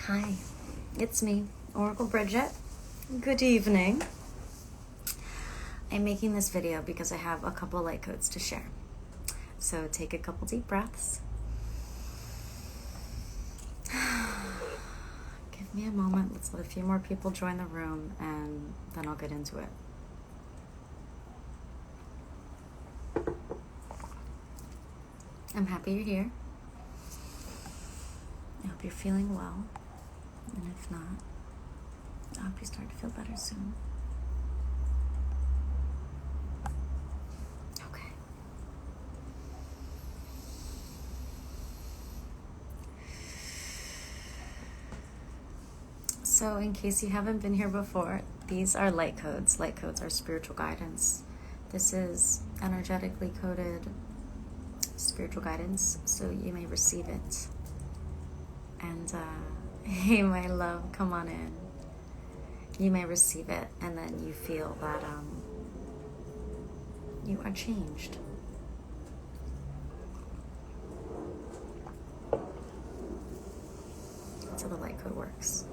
Hi, it's me, Oracle Brigette. Good evening. I'm making this video because I have a couple light codes to share. So take a couple deep breaths. Give me a moment. Let's let a few more people join the room and then I'll get into it. I'm happy you're here. I hope you're feeling well. And if not, I hope you start to feel better soon. Okay. So in case you haven't been here before, these are light codes. Light codes are spiritual guidance. This is energetically coded spiritual guidance, so you may receive it. And hey, my love, come on in. You may receive it, and then you feel that you are changed. That's how the light code works.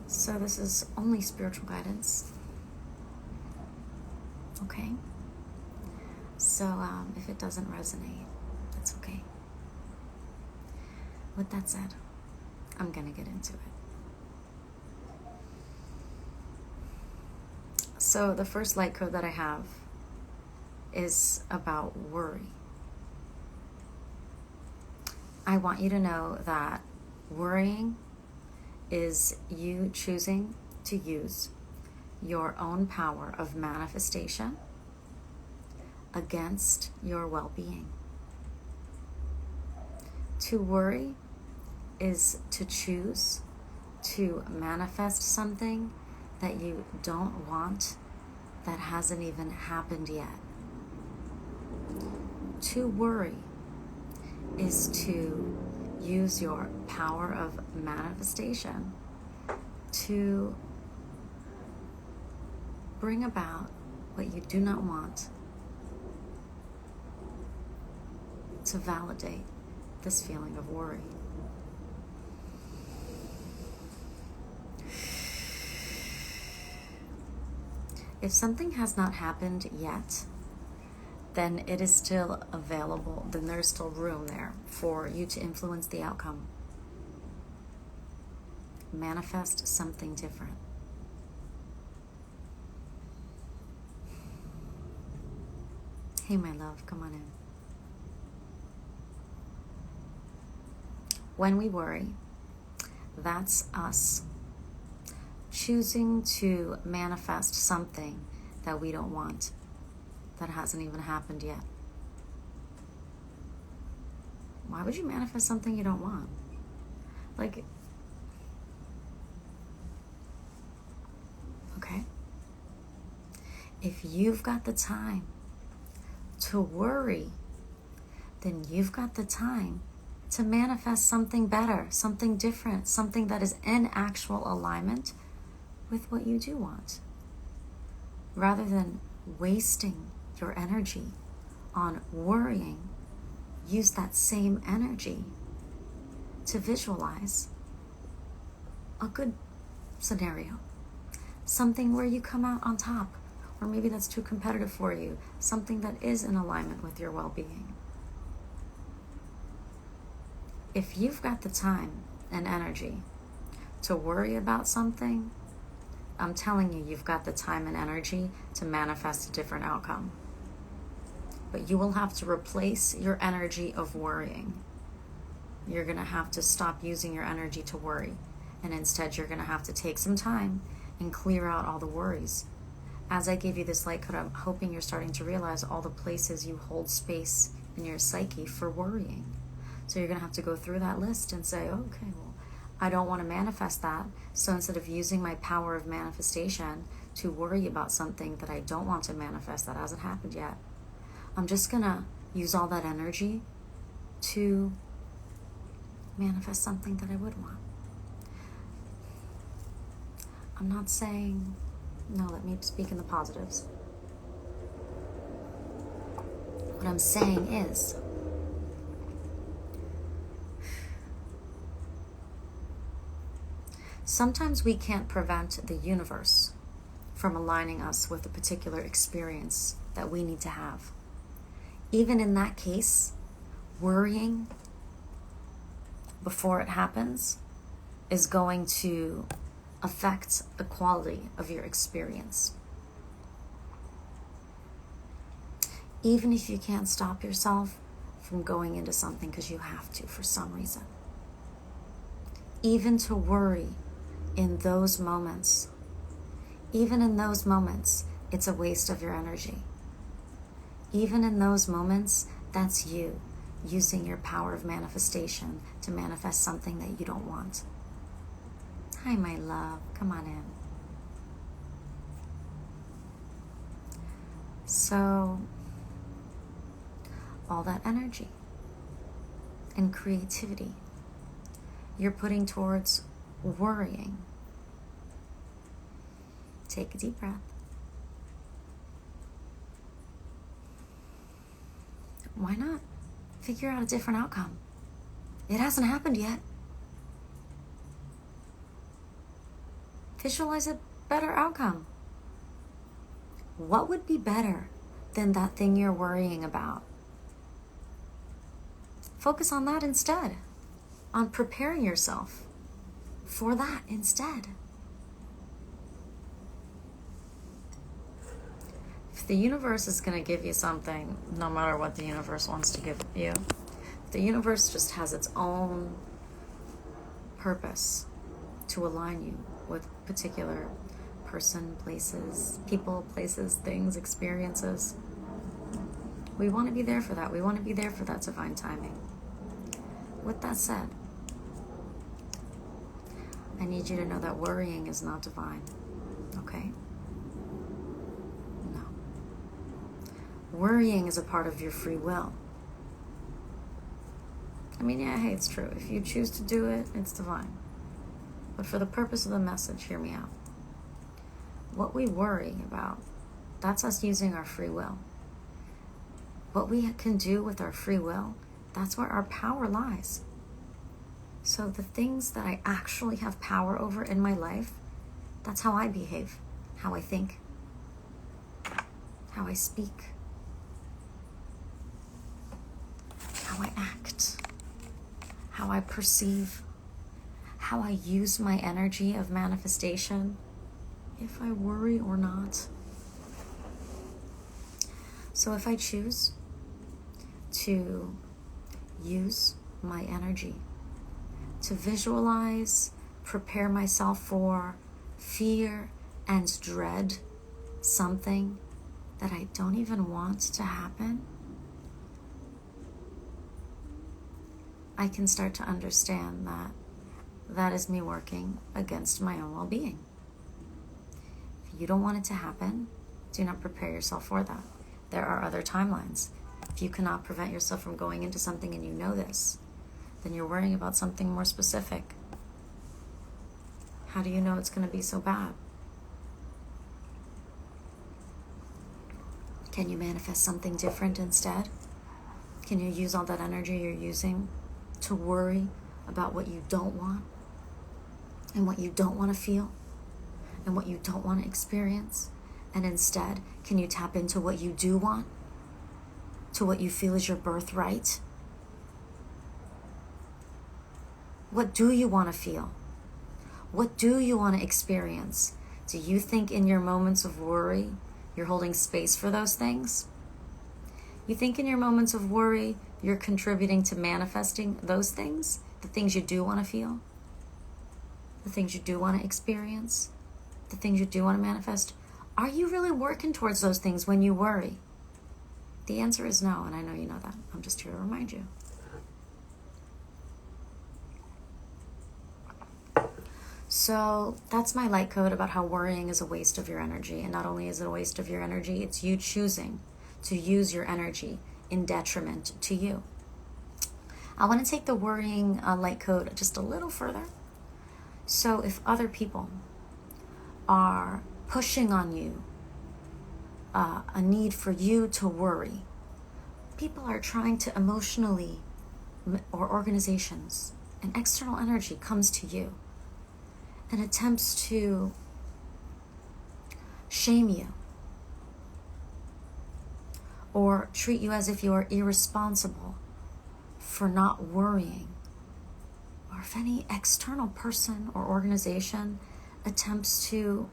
So this is only spiritual guidance. Okay? So if it doesn't resonate, it's okay. With that said, I'm gonna get into it. So the first light code that I have is about worry. I want you to know that worrying is you choosing to use your own power of manifestation against your well-being. To worry is to choose to manifest something that you don't want, that hasn't even happened yet. To worry is to use your power of manifestation to bring about what you do not want, to validate this feeling of worry. If something has not happened yet, then it is still available, then there's still room there for you to influence the outcome. Manifest something different. Hey, my love, come on in. When we worry, that's us choosing to manifest something that we don't want, that hasn't even happened yet. Why would you manifest something you don't want? Like, okay. If you've got the time to worry, then you've got the time to manifest something better, something different, something that is in actual alignment with what you do want. Rather than wasting your energy on worrying, use that same energy to visualize a good scenario. Something where you come out on top, or maybe that's too competitive for you. Something that is in alignment with your well-being. If you've got the time and energy to worry about something, I'm telling you, you've got the time and energy to manifest a different outcome. But you will have to replace your energy of worrying. You're going to have to stop using your energy to worry. And instead, you're going to have to take some time and clear out all the worries. As I gave you this light code, I'm hoping you're starting to realize all the places you hold space in your psyche for worrying. So you're going to have to go through that list and say, okay, well, I don't want to manifest that. So instead of using my power of manifestation to worry about something that I don't want to manifest that hasn't happened yet, I'm just going to use all that energy to manifest something that I would want. I'm not saying, no, let me speak in the positives. What I'm saying is, Sometimes we can't prevent the universe from aligning us with a particular experience that we need to have. Even in that case, worrying before it happens is going to affect the quality of your experience. Even if you can't stop yourself from going into something because you have to for some reason. Even to worry in those moments, even in those moments, it's a waste of your energy. Even in those moments, that's you using your power of manifestation to manifest something that you don't want. Hi, my love. Come on in. So, all that energy and creativity you're putting towards worrying. Take a deep breath. Why not figure out a different outcome? It hasn't happened yet. Visualize a better outcome. What would be better than that thing you're worrying about? Focus on that instead, on preparing yourself for that instead. If the universe is going to give you something, no matter what the universe wants to give you, the universe just has its own purpose to align you with particular person, places, people, places, things, experiences. We want to be there for that. We want to be there for that divine timing. With that said, I need you to know that worrying is not divine, okay? No. Worrying is a part of your free will. I mean, yeah, hey, it's true. If you choose to do it, it's divine. But for the purpose of the message, hear me out. What we worry about, that's us using our free will. What we can do with our free will, that's where our power lies. So the things that I actually have power over in my life, that's how I behave, how I think, how I speak, how I act, how I perceive, how I use my energy of manifestation, if I worry or not. So if I choose to use my energy to visualize, prepare myself for, fear and dread something that I don't even want to happen, I can start to understand that that is me working against my own well-being. If you don't want it to happen, do not prepare yourself for that. There are other timelines. If you cannot prevent yourself from going into something and you know this, then you're worrying about something more specific. How do you know it's going to be so bad? Can you manifest something different instead? Can you use all that energy you're using to worry about what you don't want and what you don't want to feel and what you don't want to experience? And instead, can you tap into what you do want, to what you feel is your birthright? What do you want to feel? What do you want to experience? Do you think in your moments of worry, you're holding space for those things? You think in your moments of worry, you're contributing to manifesting those things? The things you do want to feel? The things you do want to experience? The things you do want to manifest? Are you really working towards those things when you worry? The answer is no, and I know you know that. I'm just here to remind you. So that's my light code about how worrying is a waste of your energy. And not only is it a waste of your energy, it's you choosing to use your energy in detriment to you. I want to take the worrying light code just a little further. So if other people are pushing on you a need for you to worry, people are trying to emotionally, or organizations, and external energy comes to you and attempts to shame you or treat you as if you are irresponsible for not worrying, or if any external person or organization attempts to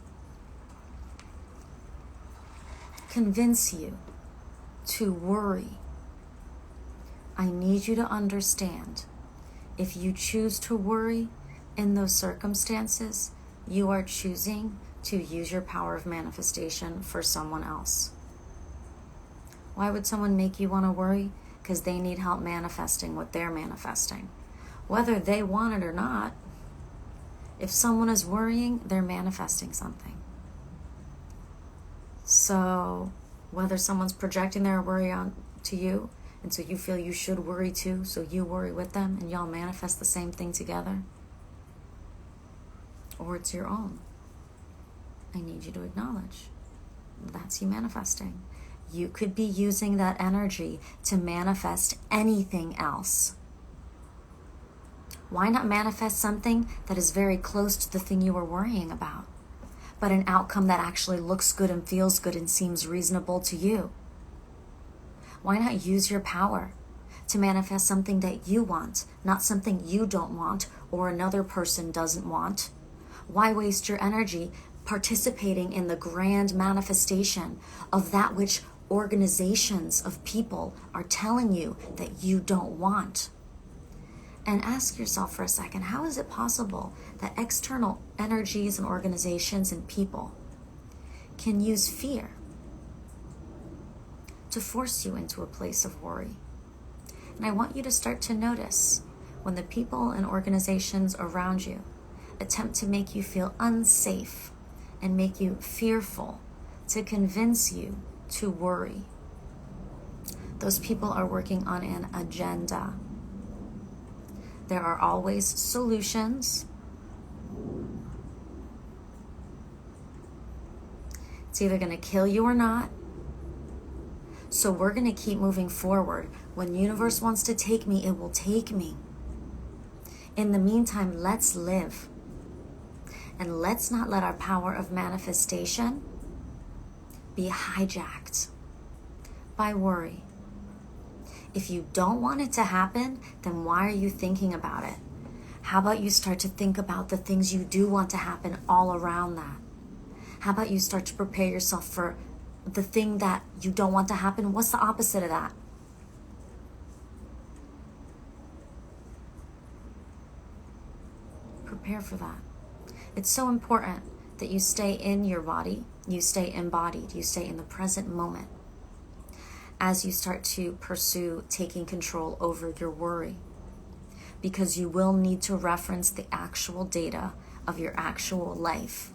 convince you to worry, I need you to understand, if you choose to worry in those circumstances, you are choosing to use your power of manifestation for someone else. Why would someone make you want to worry? Because they need help manifesting what they're manifesting. Whether they want it or not, if someone is worrying, they're manifesting something. So whether someone's projecting their worry on to you, and so you feel you should worry too, so you worry with them and y'all manifest the same thing together, or it's your own, I need you to acknowledge that's you manifesting. You could be using that energy to manifest anything else. Why not manifest something that is very close to the thing you were worrying about, but an outcome that actually looks good and feels good and seems reasonable to you? Why not use your power to manifest something that you want, not something you don't want or another person doesn't want? Why waste your energy participating in the grand manifestation of that which organizations of people are telling you that you don't want? And ask yourself for a second, how is it possible that external energies and organizations and people can use fear to force you into a place of worry? And I want you to start to notice when the people and organizations around you attempt to make you feel unsafe and make you fearful to convince you to worry. Those people are working on an agenda. There are always solutions. It's either going to kill you or not. So we're going to keep moving forward. When the universe wants to take me, it will take me. In the meantime, let's live. And let's not let our power of manifestation be hijacked by worry. If you don't want it to happen, then why are you thinking about it? How about you start to think about the things you do want to happen all around that? How about you start to prepare yourself for the thing that you don't want to happen? What's the opposite of that? Prepare for that. It's so important that you stay in your body, you stay embodied, you stay in the present moment as you start to pursue taking control over your worry. Because you will need to reference the actual data of your actual life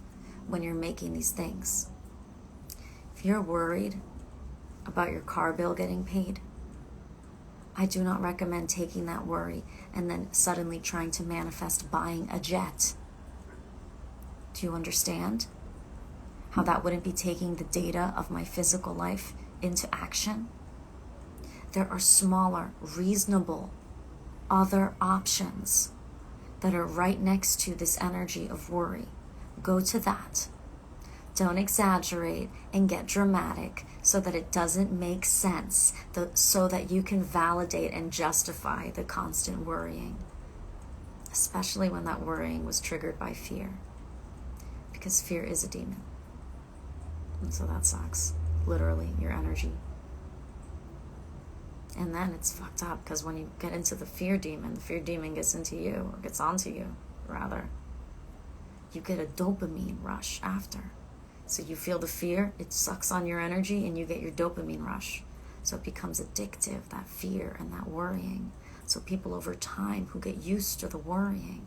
when you're making these things. If you're worried about your car bill getting paid, I do not recommend taking that worry and then suddenly trying to manifest buying a jet. Do you understand how that wouldn't be taking the data of my physical life into action? There are smaller, reasonable, other options that are right next to this energy of worry. Go to that. Don't exaggerate and get dramatic so that it doesn't make sense, so that you can validate and justify the constant worrying, especially when that worrying was triggered by fear. Because fear is a demon. And so that sucks. Literally, your energy. And then it's fucked up because when you get into the fear demon gets into you, or gets onto you, rather. You get a dopamine rush after. So you feel the fear, it sucks on your energy, and you get your dopamine rush. So it becomes addictive, that fear and that worrying. So people over time who get used to the worrying,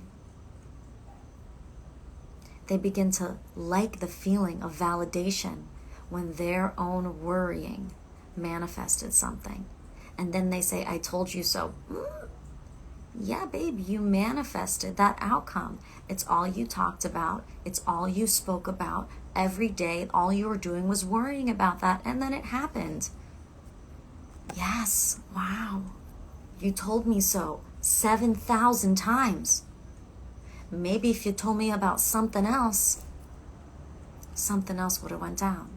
they begin to like the feeling of validation when their own worrying manifested something. And then they say, I told you so. Yeah, babe, you manifested that outcome. It's all you talked about. It's all you spoke about every day. All you were doing was worrying about that. And then it happened. Yes, wow. You told me so 7,000 times. Maybe if you told me about something else would have went down.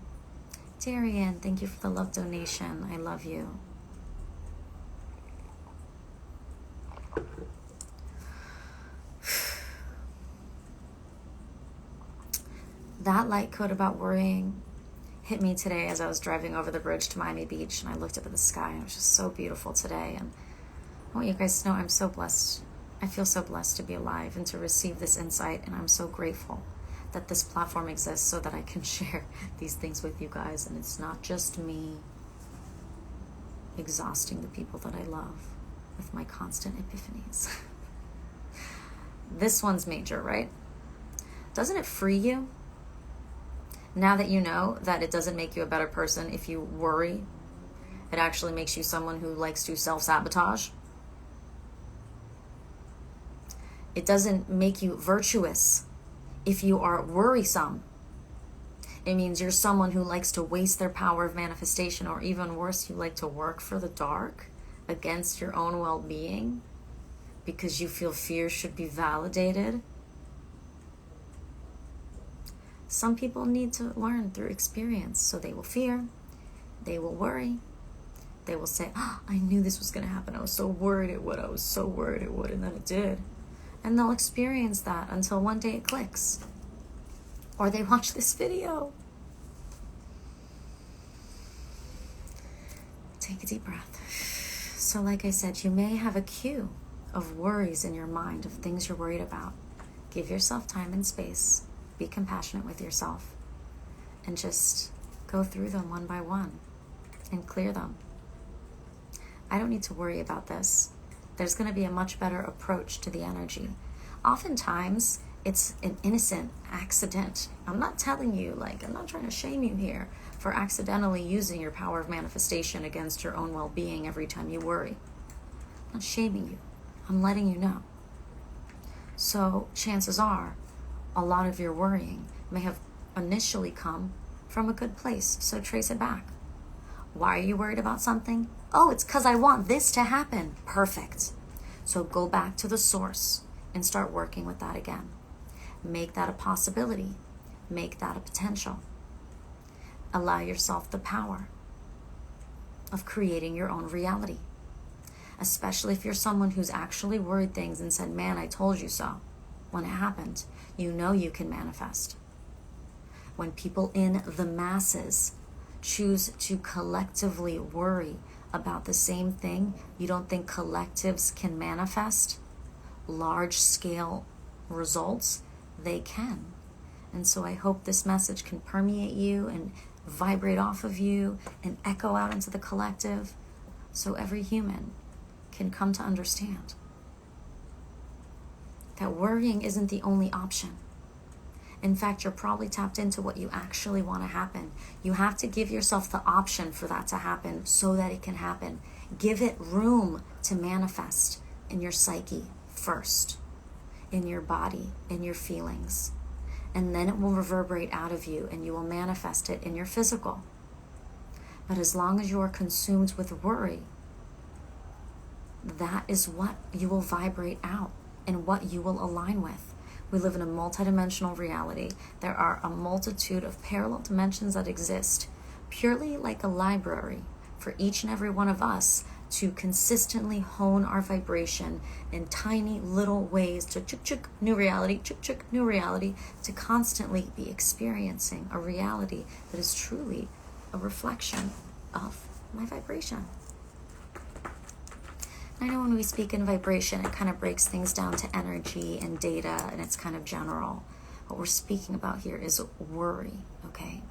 Darian, thank you for the love donation. I love you. That light code about worrying hit me today as I was driving over the bridge to Miami Beach, and I looked up at the sky, and it was just so beautiful today. And I want you guys to know I'm so blessed. I feel so blessed to be alive and to receive this insight, and I'm so grateful that this platform exists so that I can share these things with you guys, and it's not just me exhausting the people that I love with my constant epiphanies. This one's major, right? Doesn't it free you? Now that you know that it doesn't make you a better person if you worry, it actually makes you someone who likes to self-sabotage. It doesn't make you virtuous if you are worrisome. It means you're someone who likes to waste their power of manifestation, or even worse, you like to work for the dark against your own well-being because you feel fear should be validated. Some people need to learn through experience, so they will fear, they will worry, they will say, oh, I knew this was going to happen. I was so worried it would. I was so worried it would, and then it did. And they'll experience that until one day it clicks. Or they watch this video. Take a deep breath. So like I said, you may have a queue of worries in your mind, of things you're worried about. Give yourself time and space. Be compassionate with yourself. And just go through them one by one and clear them. I don't need to worry about this. There's going to be a much better approach to the energy. Oftentimes, it's an innocent accident. I'm not telling you, I'm not trying to shame you here for accidentally using your power of manifestation against your own well-being every time you worry. I'm not shaming you. I'm letting you know. So chances are, a lot of your worrying may have initially come from a good place. So trace it back. Why are you worried about something? Oh, it's because I want this to happen. Perfect. So go back to the source and start working with that again. Make that a possibility. Make that a potential. Allow yourself the power of creating your own reality. Especially if you're someone who's actually worried things and said, man, I told you so. When it happened, you know you can manifest. When people in the masses choose to collectively worry about the same thing, you don't think collectives can manifest large-scale results? They can. And so I hope this message can permeate you and vibrate off of you and echo out into the collective, so every human can come to understand that worrying isn't the only option. In fact, you're probably tapped into what you actually want to happen. You have to give yourself the option for that to happen so that it can happen. Give it room to manifest in your psyche first, in your body, in your feelings. And then it will reverberate out of you and you will manifest it in your physical. But as long as you are consumed with worry, that is what you will vibrate out and what you will align with. We live in a multidimensional reality. There are a multitude of parallel dimensions that exist, purely like a library for each and every one of us to consistently hone our vibration in tiny little ways to chuk-chuk, new reality, chuk-chuk, new reality, to constantly be experiencing a reality that is truly a reflection of my vibration. I know when we speak in vibration, it kind of breaks things down to energy and data, and it's kind of general. What we're speaking about here is worry, okay?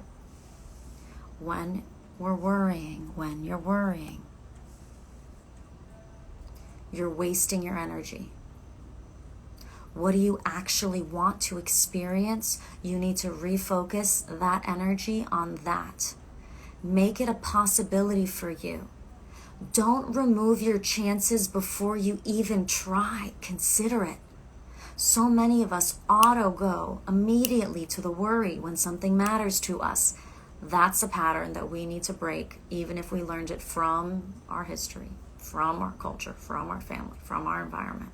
When you're worrying, you're wasting your energy. What do you actually want to experience? You need to refocus that energy on that. Make it a possibility for you. Don't remove your chances before you even try. Consider it. So many of us auto-go immediately to the worry when something matters to us. That's a pattern that we need to break, even if we learned it from our history, from our culture, from our family, from our environment.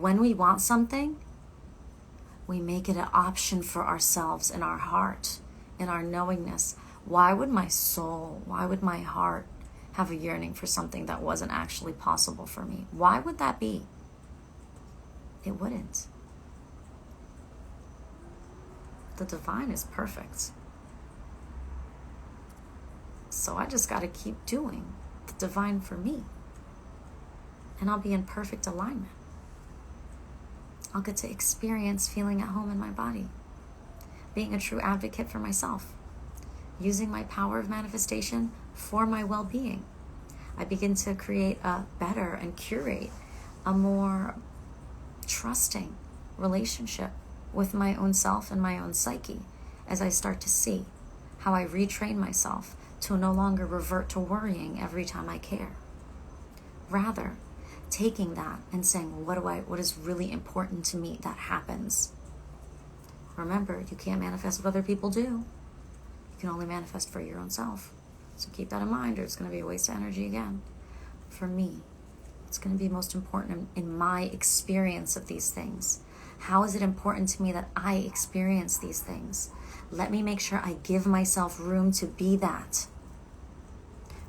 when we want something, we make it an option for ourselves in our heart, in our knowingness. Why would my soul, why would my heart have a yearning for something that wasn't actually possible for me? Why would that be? It wouldn't. The divine is perfect. So I just got to keep doing the divine for me. And I'll be in perfect alignment. I'll get to experience feeling at home in my body, being a true advocate for myself, using my power of manifestation for my well-being. I begin to create a better and curate a more trusting relationship with my own self and my own psyche as I start to see how I retrain myself to no longer revert to worrying every time I care. Rather, taking that and saying, what is really important to me that happens. Remember, you can't manifest what other people do. You can only manifest for your own self. So keep that in mind, or it's going to be a waste of energy again. For me, it's going to be most important in my experience of these things. How is it important to me that I experience these things? Let me make sure I give myself room to be that.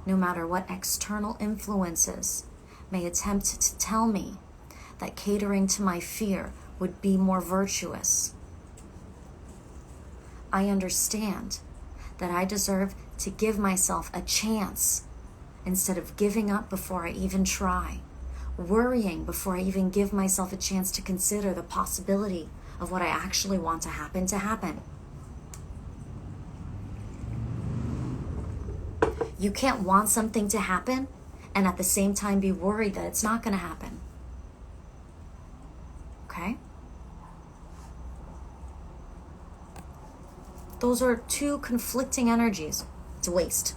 No matter what external influences may attempt to tell me that catering to my fear would be more virtuous. I understand that I deserve to give myself a chance instead of giving up before I even try, worrying before I even give myself a chance to consider the possibility of what I actually want to happen. You can't want something to happen and at the same time be worried that it's not going to happen. Okay? Those are two conflicting energies. It's a waste.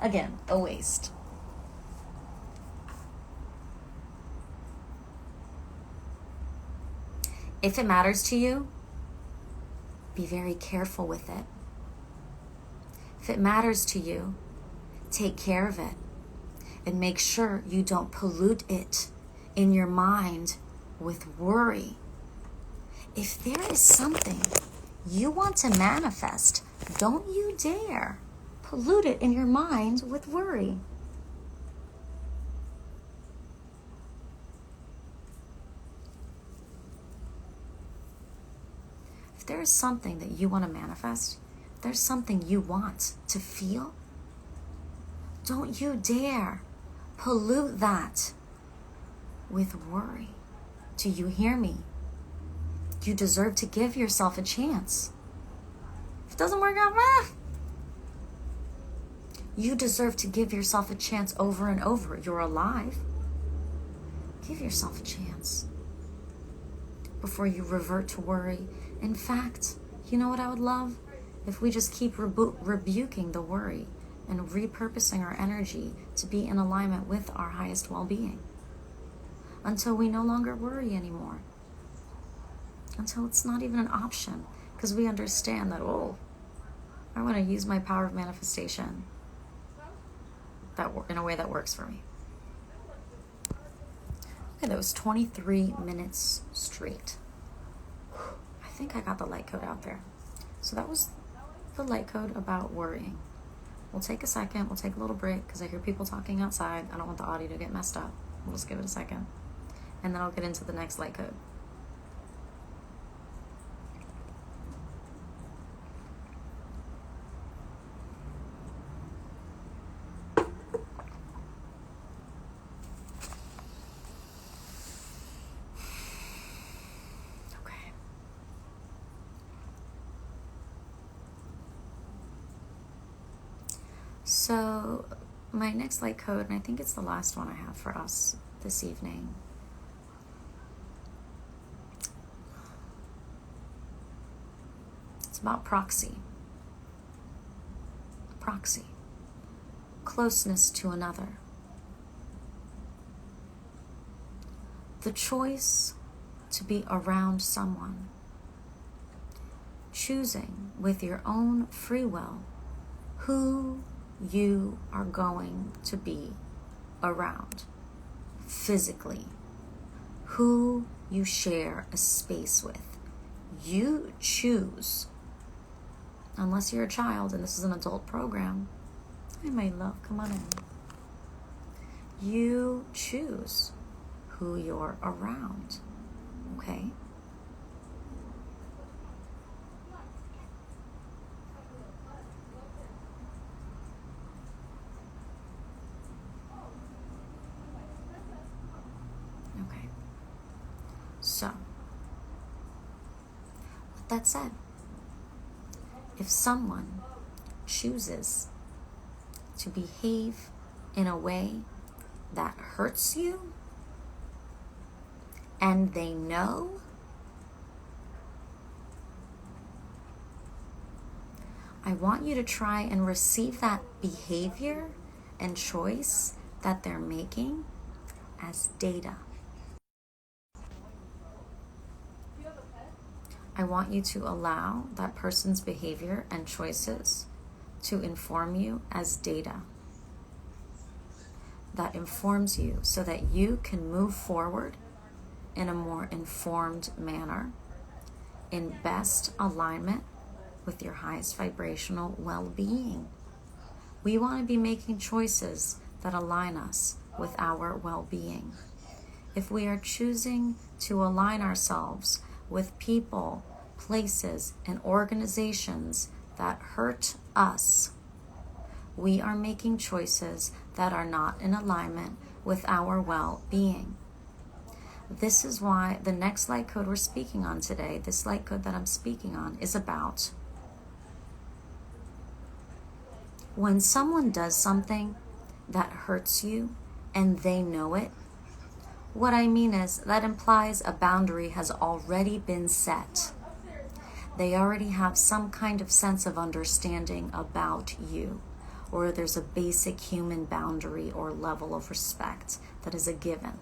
Again, a waste. If it matters to you, be very careful with it. If it matters to you, take care of it. And make sure you don't pollute it in your mind with worry. If there is something you want to manifest, don't you dare pollute it in your mind with worry. If there is something that you want to manifest, if there's something you want to feel, don't you dare pollute that with worry. Do you hear me? You deserve to give yourself a chance. If it doesn't work out, you deserve to give yourself a chance over and over. You're alive. Give yourself a chance before you revert to worry. In fact, you know what I would love? If we just keep rebuking the worry and repurposing our energy to be in alignment with our highest well-being until we no longer worry anymore, until it's not even an option, because we understand that, I want to use my power of manifestation in a way that works for me. Okay, that was 23 minutes straight. I think I got the light code out there. So that was the light code about worrying. We'll take a second. We'll take a little break because I hear people talking outside. I don't want the audio to get messed up. We'll just give it a second. And then I'll get into the next light code. So my next light code, and I think it's the last one I have for us this evening, it's about proxy. Proxy. Closeness to another. The choice to be around someone. Choosing with your own free will who you are going to be around physically, who you share a space with. You choose, unless you're a child and this is an adult program. Hi, my love, come on in. You choose who you're around, okay? Okay. So, with that said, if someone chooses to behave in a way that hurts you, and they know, I want you to try and receive that behavior and choice that they're making as data. I want you to allow that person's behavior and choices to inform you as data. That informs you so that you can move forward in a more informed manner, in best alignment with your highest vibrational well-being. We want to be making choices that align us with our well-being. If we are choosing to align ourselves with people, places, and organizations that hurt us, we are making choices that are not in alignment with our well-being. This is why the next light code we're speaking on today, this light code that I'm speaking on, is about when someone does something that hurts you and they know it. What I mean is that implies a boundary has already been set. They already have some kind of sense of understanding about you, or there's a basic human boundary or level of respect that is a given.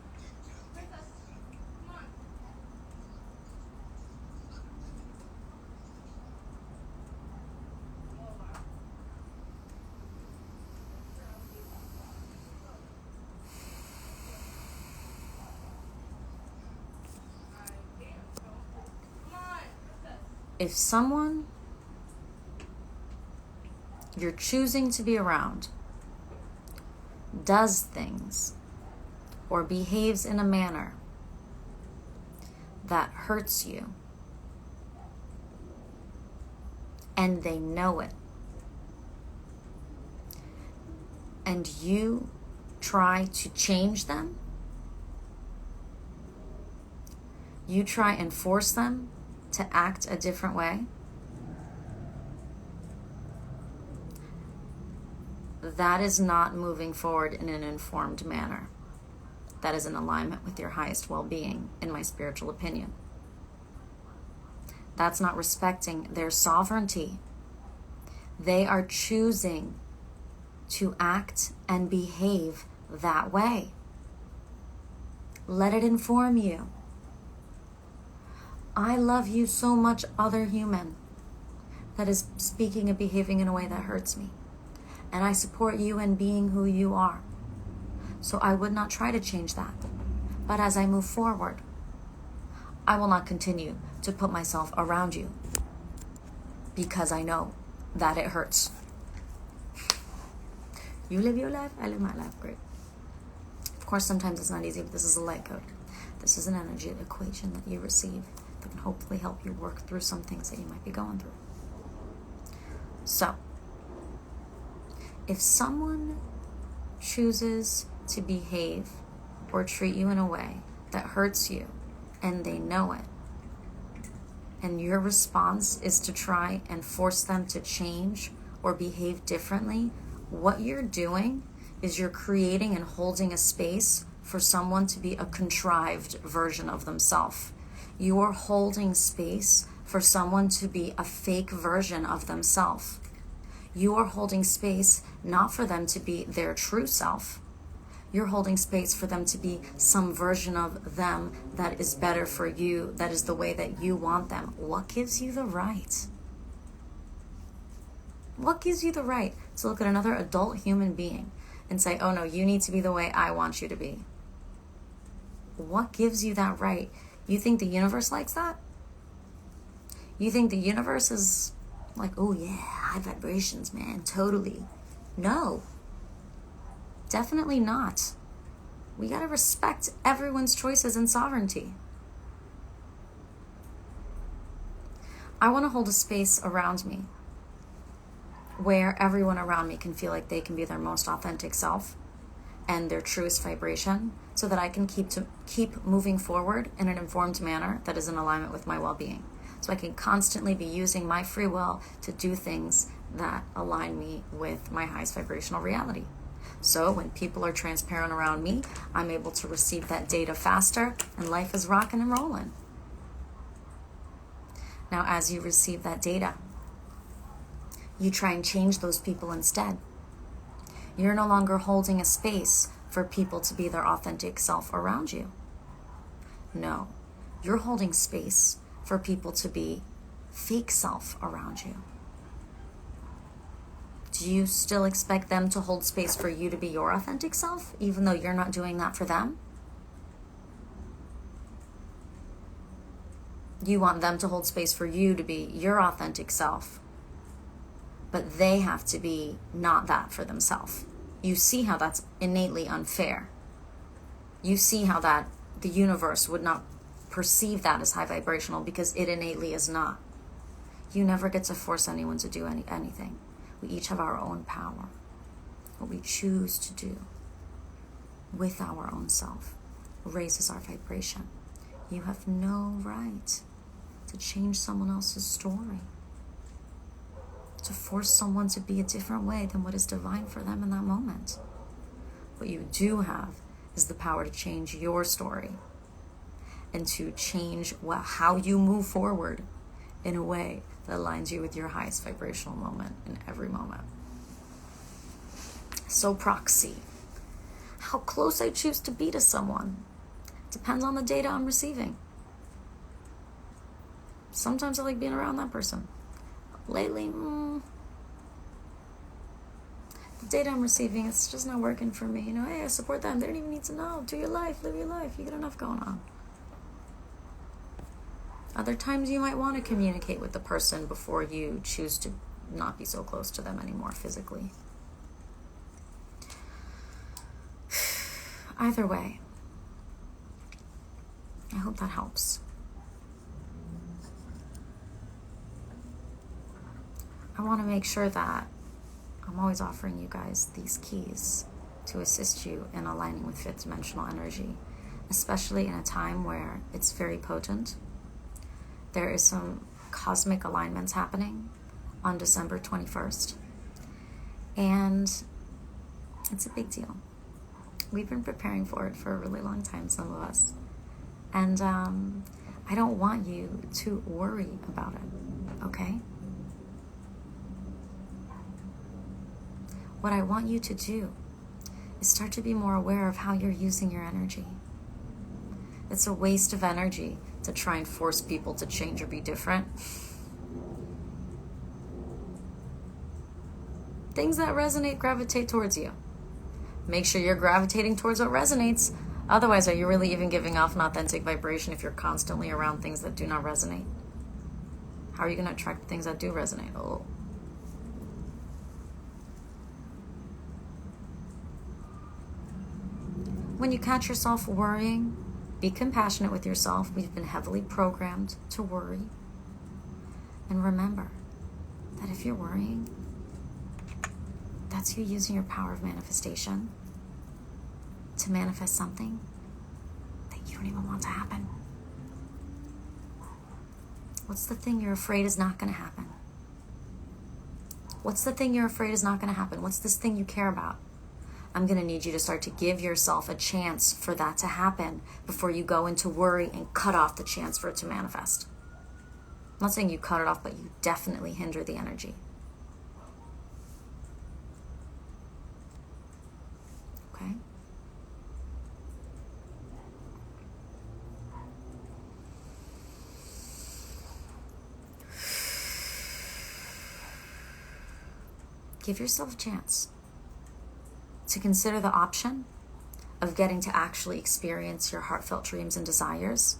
If someone you're choosing to be around does things or behaves in a manner that hurts you, and they know it, and you try to change them, you try and force them to act a different way, that is not moving forward in an informed manner. That is in alignment with your highest well-being, in my spiritual opinion. That's not respecting their sovereignty. They are choosing to act and behave that way. Let it inform you. I love you so much, other human that is speaking and behaving in a way that hurts me. And I support you in being who you are. So I would not try to change that. But as I move forward, I will not continue to put myself around you because I know that it hurts. You live your life, I live my life. Great. Of course, sometimes it's not easy, but this is a light code. This is an energy equation that you receive that can hopefully help you work through some things that you might be going through. So, if someone chooses to behave or treat you in a way that hurts you and they know it, and your response is to try and force them to change or behave differently, what you're doing is you're creating and holding a space for someone to be a contrived version of themselves. You are holding space for someone to be a fake version of themselves. You are holding space not for them to be their true self. You're holding space for them to be some version of them that is better for you, that is the way that you want them. What gives you the right? What gives you the right to look at another adult human being and say, oh no, you need to be the way I want you to be? What gives you that right? You think the universe likes that? You think the universe is like, oh yeah, high vibrations, man, totally. No, definitely not. We gotta respect everyone's choices and sovereignty. I want to hold a space around me where everyone around me can feel like they can be their most authentic self and their truest vibration, so that I can keep moving forward in an informed manner that is in alignment with my well-being. So I can constantly be using my free will to do things that align me with my highest vibrational reality. So when people are transparent around me, I'm able to receive that data faster, and life is rocking and rolling. Now, as you receive that data, you try and change those people instead. You're no longer holding a space for people to be their authentic self around you. No, you're holding space for people to be fake self around you. Do you still expect them to hold space for you to be your authentic self, even though you're not doing that for them? You want them to hold space for you to be your authentic self, but they have to be not that for themselves. You see how that's innately unfair. You see how that the universe would not perceive that as high vibrational because it innately is not. You never get to force anyone to do anything. We each have our own power. What we choose to do with our own self raises our vibration. You have no right to change someone else's story, to force someone to be a different way than what is divine for them in that moment. What you do have is the power to change your story and to change how you move forward in a way that aligns you with your highest vibrational moment in every moment. So proxy. How close I choose to be to someone depends on the data I'm receiving. Sometimes I like being around that person. Lately, the data I'm receiving, it's just not working for me. Hey, I support them. They don't even need to know. Do your life, live your life. You got enough going on. Other times you might want to communicate with the person before you choose to not be so close to them anymore physically. Either way, I hope that helps. I want to make sure that I'm always offering you guys these keys to assist you in aligning with fifth dimensional energy, especially in a time where it's very potent. There is some cosmic alignments happening on December 21st, and it's a big deal. We've been preparing for it for a really long time, some of us, and I don't want you to worry about it, okay? What I want you to do is start to be more aware of how you're using your energy. It's a waste of energy to try and force people to change or be different. Things that resonate gravitate towards you. Make sure you're gravitating towards what resonates. Otherwise, are you really even giving off an authentic vibration if you're constantly around things that do not resonate? How are you going to attract things that do resonate? Oh. When you catch yourself worrying, be compassionate with yourself. We've been heavily programmed to worry. And remember that if you're worrying, that's you using your power of manifestation to manifest something that you don't even want to happen. What's the thing you're afraid is not going to happen? What's the thing you're afraid is not going to happen? What's this thing you care about? I'm going to need you to start to give yourself a chance for that to happen before you go into worry and cut off the chance for it to manifest. I'm not saying you cut it off, but you definitely hinder the energy. Okay? Give yourself a chance to consider the option of getting to actually experience your heartfelt dreams and desires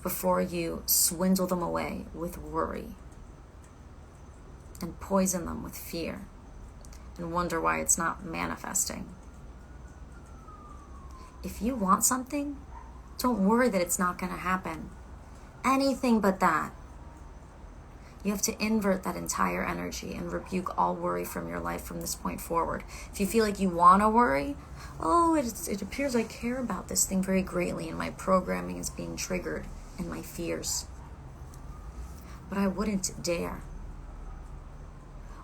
before you swindle them away with worry and poison them with fear and wonder why it's not manifesting. If you want something, don't worry that it's not going to happen. Anything but that. You have to invert that entire energy and rebuke all worry from your life from this point forward. If you feel like you want to worry, it appears I care about this thing very greatly and my programming is being triggered and my fears. But I wouldn't dare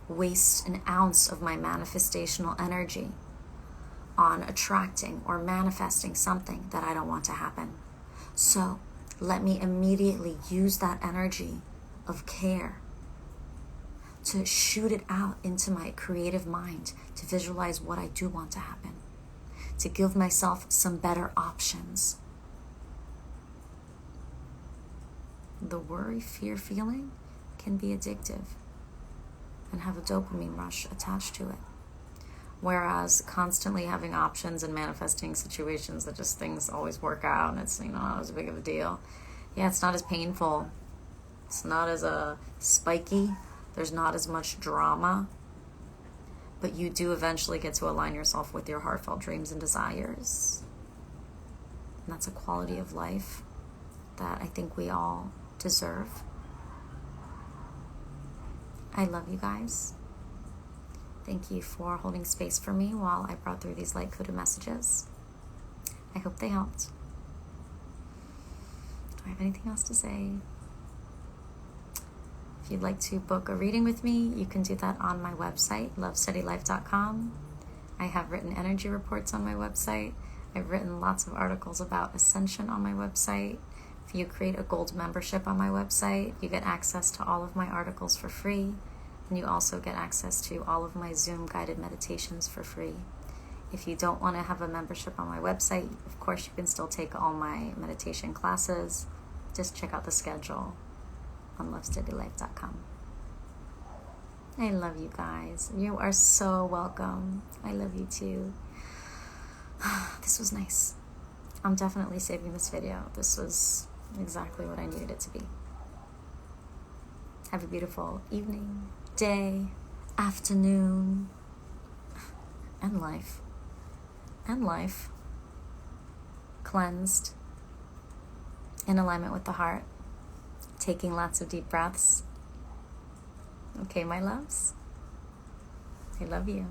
waste an ounce of my manifestational energy on attracting or manifesting something that I don't want to happen. So let me immediately use that energy of care to shoot it out into my creative mind, to visualize what I do want to happen, to give myself some better options. The worry, fear feeling can be addictive and have a dopamine rush attached to it. Whereas constantly having options and manifesting situations that just things always work out and it's, not as big of a deal. Yeah, it's not as painful. It's not as spiky. There's not as much drama. But you do eventually get to align yourself with your heartfelt dreams and desires. And that's a quality of life that I think we all deserve. I love you guys. Thank you for holding space for me while I brought through these light-coded messages. I hope they helped. Do I have anything else to say? If you'd like to book a reading with me, you can do that on my website, lovesteadylife.com. I have written energy reports on my website. I've written lots of articles about ascension on my website. If you create a gold membership on my website, you get access to all of my articles for free. And you also get access to all of my Zoom guided meditations for free. If you don't want to have a membership on my website, of course you can still take all my meditation classes. Just check out the schedule on lovesteadylife.com. I love you guys. You are so welcome. I love you too. This was nice. I'm definitely saving this video. This was exactly what I needed it to be. Have a beautiful evening, day, afternoon, and life. Cleansed, in alignment with the heart, taking lots of deep breaths. Okay, my loves, I love you.